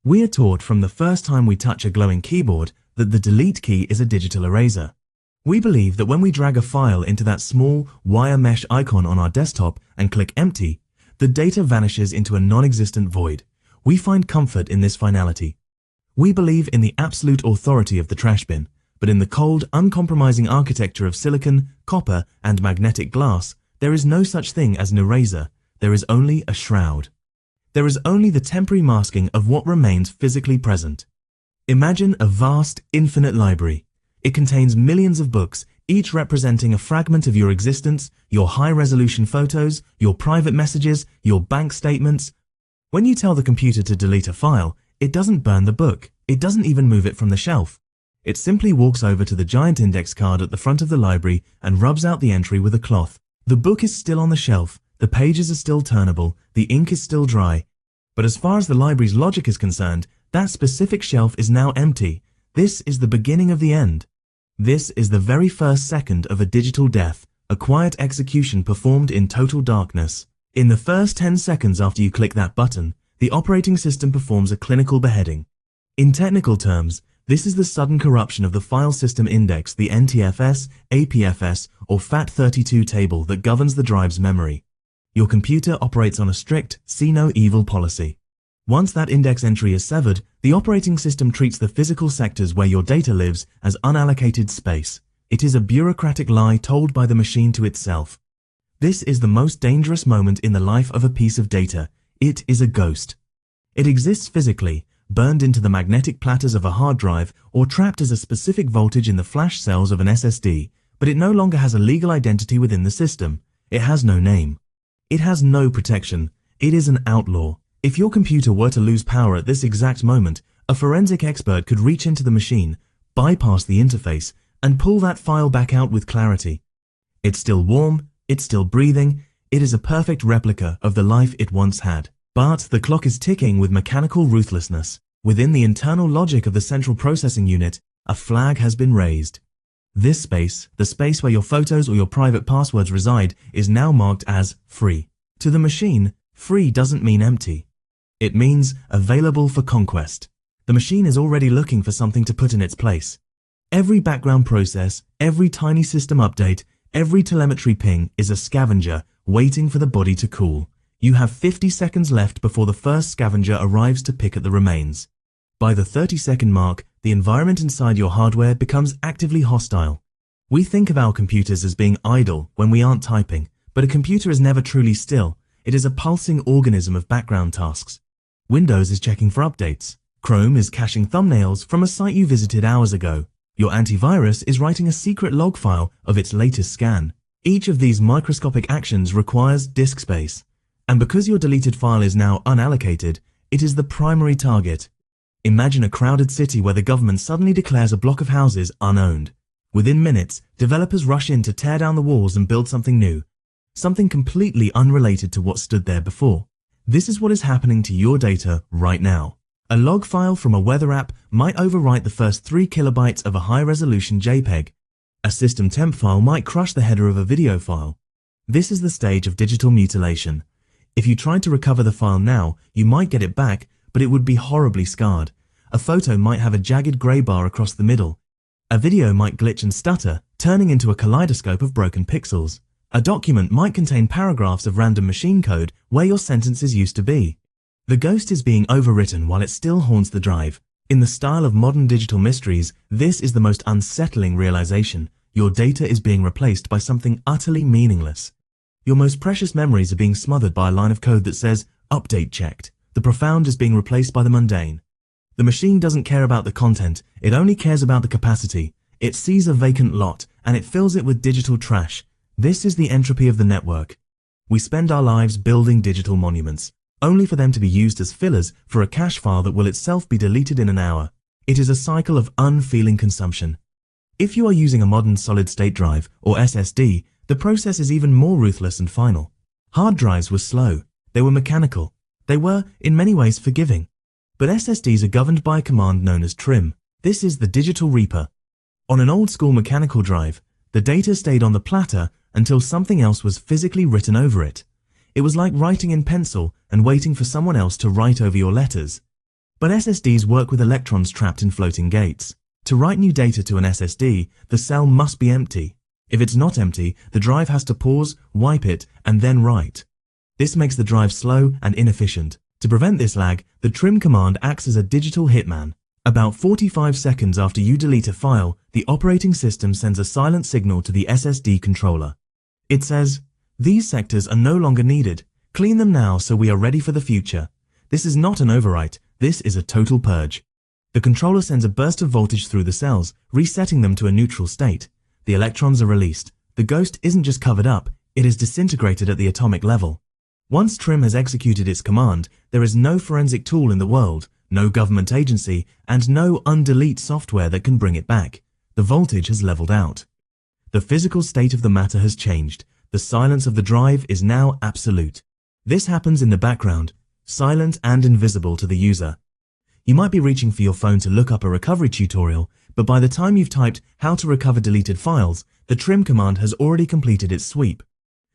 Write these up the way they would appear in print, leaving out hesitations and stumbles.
We are taught from the first time we touch a glowing keyboard that the delete key is a digital eraser. We believe that when we drag a file into that small wire mesh icon on our desktop and click empty, the data vanishes into a non-existent void. We find comfort in this finality. We believe in the absolute authority of the trash bin, but in the cold, uncompromising architecture of silicon, copper, and magnetic glass, there is no such thing as an eraser. There is only a shroud. There is only the temporary masking of what remains physically present. Imagine a vast, infinite library. It contains millions of books, each representing a fragment of your existence, your high-resolution photos, your private messages, your bank statements. When you tell the computer to delete a file, it doesn't burn the book. It doesn't even move it from the shelf. It simply walks over to the giant index card at the front of the library and rubs out the entry with a cloth. The book is still on the shelf, the pages are still turnable, the ink is still dry. But as far as the library's logic is concerned, that specific shelf is now empty. This is the beginning of the end. This is the very first second of a digital death, a quiet execution performed in total darkness. In the first 10 seconds after you click that button, the operating system performs a clinical beheading. In technical terms, this is the sudden corruption of the file system index, the NTFS, APFS, or FAT32 table that governs the drive's memory. Your computer operates on a strict see no evil policy. Once that index entry is severed, the operating system treats the physical sectors where your data lives as unallocated space. It is a bureaucratic lie told by the machine to itself. This is the most dangerous moment in the life of a piece of data. It is a ghost. It exists physically, burned into the magnetic platters of a hard drive or trapped as a specific voltage in the flash cells of an SSD, but it no longer has a legal identity within the system. It has no name. It has no protection. It is an outlaw. If your computer were to lose power at this exact moment, a forensic expert could reach into the machine, bypass the interface, and pull that file back out with clarity. It's still warm, it's still breathing, it is a perfect replica of the life it once had. But the clock is ticking with mechanical ruthlessness. Within the internal logic of the central processing unit, a flag has been raised. This space, the space where your photos or your private passwords reside, is now marked as free. To the machine, free doesn't mean empty. It means available for conquest. The machine is already looking for something to put in its place. Every background process, every tiny system update, every telemetry ping is a scavenger waiting for the body to cool. You have 50 seconds left before the first scavenger arrives to pick at the remains. By the 30-second mark, the environment inside your hardware becomes actively hostile. We think of our computers as being idle when we aren't typing, but a computer is never truly still. It is a pulsing organism of background tasks. Windows is checking for updates. Chrome is caching thumbnails from a site you visited hours ago. Your antivirus is writing a secret log file of its latest scan. Each of these microscopic actions requires disk space. And because your deleted file is now unallocated, it is the primary target. Imagine a crowded city where the government suddenly declares a block of houses unowned. Within minutes, developers rush in to tear down the walls and build something new. Something completely unrelated to what stood there before. This is what is happening to your data right now. A log file from a weather app might overwrite the first 3 kilobytes of a high-resolution JPEG. A system temp file might crush the header of a video file. This is the stage of digital mutilation. If you tried to recover the file now, you might get it back, but it would be horribly scarred. A photo might have a jagged grey bar across the middle. A video might glitch and stutter, turning into a kaleidoscope of broken pixels. A document might contain paragraphs of random machine code where your sentences used to be. The ghost is being overwritten while it still haunts the drive. In the style of modern digital mysteries, this is the most unsettling realization. Your data is being replaced by something utterly meaningless. Your most precious memories are being smothered by a line of code that says, "Update checked." The profound is being replaced by the mundane. The machine doesn't care about the content, it only cares about the capacity. It sees a vacant lot, and it fills it with digital trash. This is the entropy of the network. We spend our lives building digital monuments, only for them to be used as fillers for a cache file that will itself be deleted in an hour. It is a cycle of unfeeling consumption. If you are using a modern solid-state drive, or SSD, the process is even more ruthless and final. Hard drives were slow, they were mechanical, they were, in many ways, forgiving. But SSDs are governed by a command known as TRIM. This is the digital reaper. On an old-school mechanical drive, the data stayed on the platter until something else was physically written over it. It was like writing in pencil and waiting for someone else to write over your letters. But SSDs work with electrons trapped in floating gates. To write new data to an SSD, the cell must be empty. If it's not empty, the drive has to pause, wipe it, and then write. This makes the drive slow and inefficient. To prevent this lag, the trim command acts as a digital hitman. About 45 seconds after you delete a file, the operating system sends a silent signal to the SSD controller. It says, "These sectors are no longer needed. Clean them now so we are ready for the future." This is not an overwrite, this is a total purge. The controller sends a burst of voltage through the cells, resetting them to a neutral state. The electrons are released. The ghost isn't just covered up, it is disintegrated at the atomic level. Once trim has executed its command, there is no forensic tool in the world, no government agency, and no undelete software that can bring it back. The voltage has leveled out. The physical state of the matter has changed. The silence of the drive is now absolute. This happens in the background, silent and invisible to the user. You might be reaching for your phone to look up a recovery tutorial, but by the time you've typed how to recover deleted files, the trim command has already completed its sweep.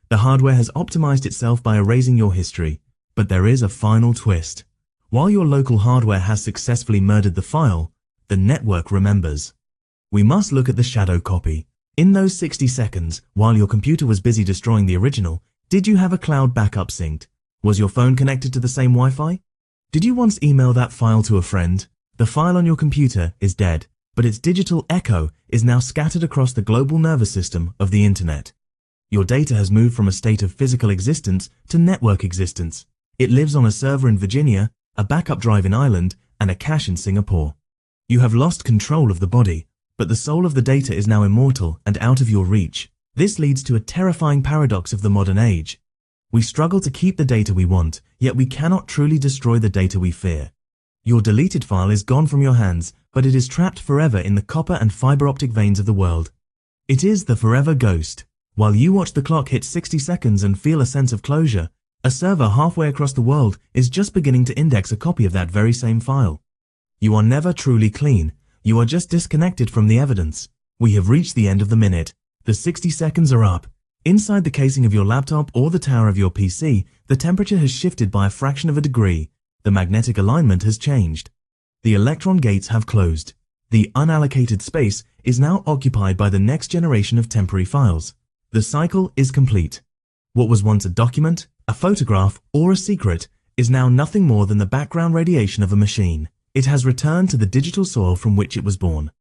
The hardware has optimized itself by erasing your history. But there is a final twist. While your local hardware has successfully murdered the file, the network remembers. We must look at the shadow copy. In those 60 seconds, while your computer was busy destroying the original, did you have a cloud backup synced? Was your phone connected to the same Wi-Fi? Did you once email that file to a friend? The file on your computer is dead, but its digital echo is now scattered across the global nervous system of the internet. Your data has moved from a state of physical existence to network existence. It lives on a server in Virginia, a backup drive in Ireland, and a cache in Singapore. You have lost control of the body, but the soul of the data is now immortal and out of your reach. This leads to a terrifying paradox of the modern age. We struggle to keep the data we want, yet we cannot truly destroy the data we fear. Your deleted file is gone from your hands, but it is trapped forever in the copper and fiber optic veins of the world. It is the forever ghost. While you watch the clock hit 60 seconds and feel a sense of closure, a server halfway across the world is just beginning to index a copy of that very same file. You are never truly clean. You are just disconnected from the evidence. We have reached the end of the minute. The 60 seconds are up. Inside the casing of your laptop or the tower of your PC, the temperature has shifted by a fraction of a degree. The magnetic alignment has changed. The electron gates have closed. The unallocated space is now occupied by the next generation of temporary files. The cycle is complete. What was once a document, a photograph, or a secret is now nothing more than the background radiation of a machine. It has returned to the digital soil from which it was born.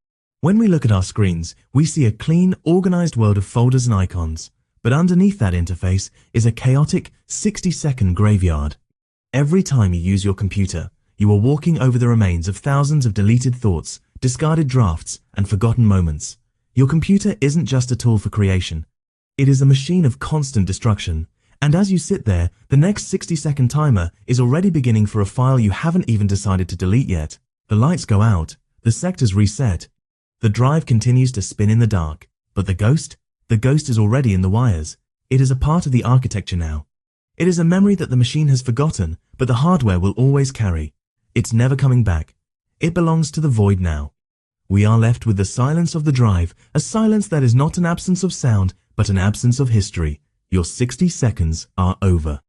When we look at our screens, we see a clean, organized world of folders and icons. But underneath that interface is a chaotic 60-second graveyard. Every time you use your computer, you are walking over the remains of thousands of deleted thoughts, discarded drafts, and forgotten moments. Your computer isn't just a tool for creation. It is a machine of constant destruction. And as you sit there, the next 60-second timer is already beginning for a file you haven't even decided to delete yet. The lights go out. The sectors reset. The drive continues to spin in the dark. But the ghost? The ghost is already in the wires. It is a part of the architecture now. It is a memory that the machine has forgotten, but the hardware will always carry. It's never coming back. It belongs to the void now. We are left with the silence of the drive, a silence that is not an absence of sound, but an absence of history. Your 60 seconds are over.